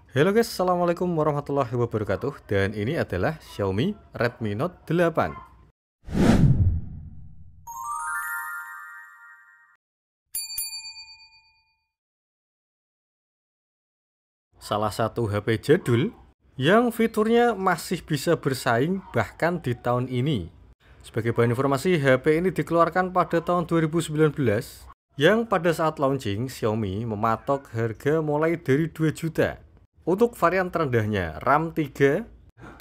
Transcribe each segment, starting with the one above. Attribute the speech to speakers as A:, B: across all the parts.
A: Halo guys, assalamualaikum warahmatullahi wabarakatuh. Dan ini adalah Xiaomi Redmi Note 8. Salah satu HP jadul yang fiturnya masih bisa bersaing bahkan di tahun ini. Sebagai bahan informasi, HP ini dikeluarkan pada tahun 2019 yang pada saat launching Xiaomi mematok harga mulai dari 2 juta. Untuk varian terendahnya RAM 3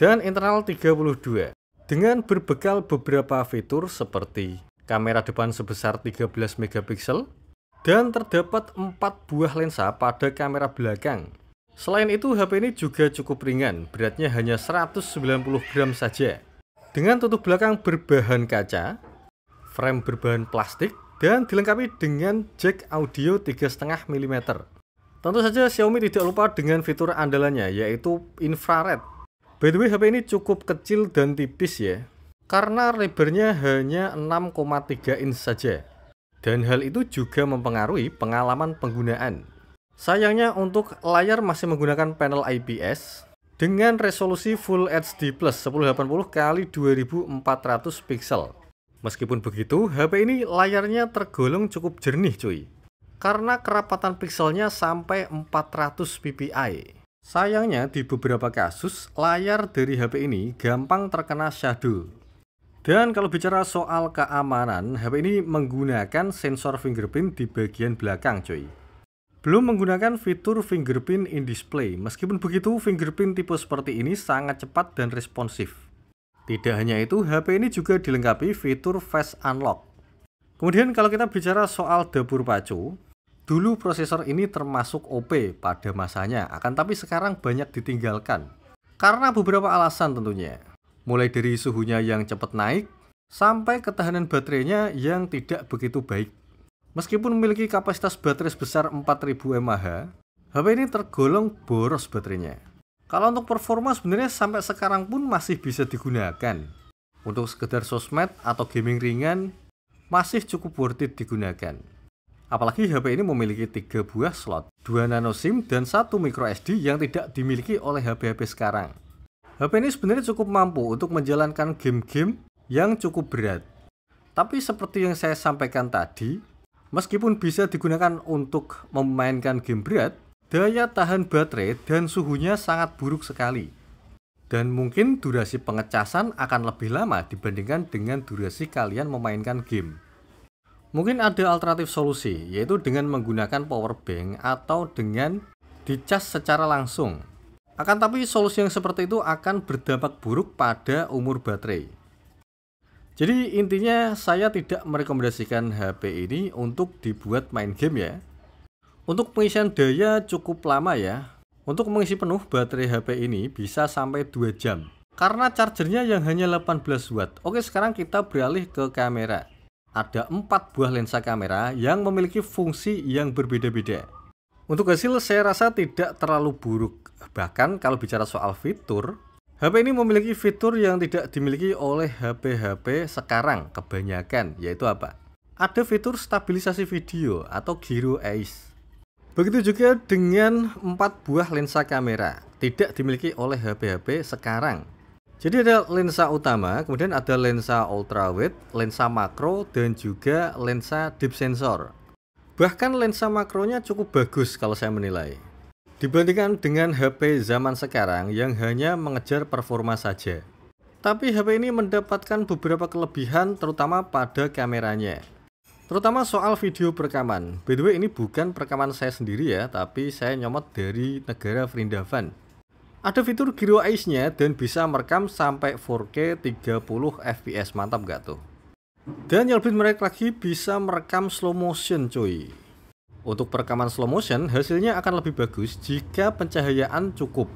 A: dan internal 32 dengan berbekal beberapa fitur seperti kamera depan sebesar 13 megapiksel dan terdapat 4 buah lensa pada kamera belakang. Selain itu, HP ini juga cukup ringan, beratnya hanya 190 gram saja. Dengan tutup belakang berbahan kaca, frame berbahan plastik, dan dilengkapi dengan jack audio 3,5 mm. Tentu saja Xiaomi tidak lupa dengan fitur andalannya, yaitu infrared. By the way, HP ini cukup kecil dan tipis ya, karena lebarnya hanya 6,3 inch saja. Dan hal itu juga mempengaruhi pengalaman penggunaan. Sayangnya untuk layar masih menggunakan panel IPS dengan resolusi Full HD Plus 1080 x 2400 pixel. Meskipun begitu, HP ini layarnya tergolong cukup jernih cuy, karena kerapatan pikselnya sampai 400 ppi. Sayangnya di beberapa kasus layar dari HP ini gampang terkena shadow. Dan kalau bicara soal keamanan, HP ini menggunakan sensor fingerprint di bagian belakang cuy. Belum menggunakan fitur fingerprint in display. Meskipun begitu, fingerprint tipe seperti ini sangat cepat dan responsif. Tidak hanya itu, HP ini juga dilengkapi fitur face unlock. Kemudian kalau kita bicara soal dapur pacu, dulu prosesor ini termasuk OP pada masanya, akan tapi sekarang banyak ditinggalkan. Karena beberapa alasan tentunya. Mulai dari suhunya yang cepat naik, sampai ketahanan baterainya yang tidak begitu baik. Meskipun memiliki kapasitas baterai sebesar 4000 mAh, HP ini tergolong boros baterainya. Kalau untuk performa sebenarnya sampai sekarang pun masih bisa digunakan. Untuk sekedar sosmed atau gaming ringan, masih cukup worth it digunakan. Apalagi HP ini memiliki 3 buah slot, 2 nano SIM dan 1 micro SD yang tidak dimiliki oleh HP-HP sekarang. HP ini sebenarnya cukup mampu untuk menjalankan game-game yang cukup berat. Tapi seperti yang saya sampaikan tadi, meskipun bisa digunakan untuk memainkan game berat, daya tahan baterai dan suhunya sangat buruk sekali. Dan mungkin durasi pengecasan akan lebih lama dibandingkan dengan durasi kalian memainkan game. Mungkin ada alternatif solusi, yaitu dengan menggunakan power bank atau dengan dicas secara langsung. Akan tapi solusi yang seperti itu akan berdampak buruk pada umur baterai. Jadi intinya saya tidak merekomendasikan HP ini untuk dibuat main game ya. Untuk pengisian daya cukup lama ya. Untuk mengisi penuh baterai HP ini bisa sampai 2 jam. Karena chargernya yang hanya 18 watt. Oke, sekarang kita beralih ke kamera. Ada 4 buah lensa kamera yang memiliki fungsi yang berbeda-beda. Untuk hasil saya rasa tidak terlalu buruk. Bahkan kalau bicara soal fitur, HP ini memiliki fitur yang tidak dimiliki oleh HP-HP sekarang kebanyakan, yaitu apa? Ada fitur stabilisasi video atau gyro eyes. Begitu juga dengan 4 buah lensa kamera, tidak dimiliki oleh HP-HP sekarang. Jadi ada lensa utama, kemudian ada lensa ultrawide, lensa makro, dan juga lensa deep sensor. Bahkan lensa makronya cukup bagus kalau saya menilai, dibandingkan dengan HP zaman sekarang yang hanya mengejar performa saja. Tapi HP ini mendapatkan beberapa kelebihan terutama pada kameranya. Terutama soal video perekaman. By the way, ini bukan perekaman saya sendiri ya, tapi saya nyomot dari negara Vrindavan. Ada fitur gyro eyes-nya dan bisa merekam sampai 4K 30 fps, mantap gak tuh? Dan yang lebih menarik lagi, bisa merekam slow motion cuy. Untuk perekaman slow motion, hasilnya akan lebih bagus jika pencahayaan cukup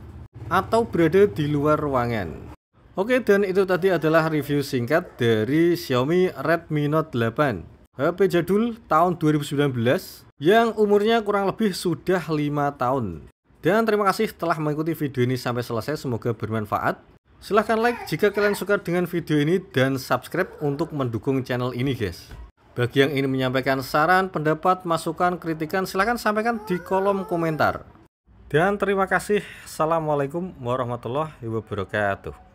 A: atau berada di luar ruangan. Oke, dan itu tadi adalah review singkat dari Xiaomi Redmi Note 8, HP jadul tahun 2019 yang umurnya kurang lebih sudah 5 tahun. Dan terima kasih telah mengikuti video ini sampai selesai, semoga bermanfaat. Silahkan like jika kalian suka dengan video ini dan subscribe untuk mendukung channel ini guys. Bagi yang ingin menyampaikan saran, pendapat, masukan, kritikan, silahkan sampaikan di kolom komentar. Dan terima kasih. Assalamualaikum warahmatullahi wabarakatuh.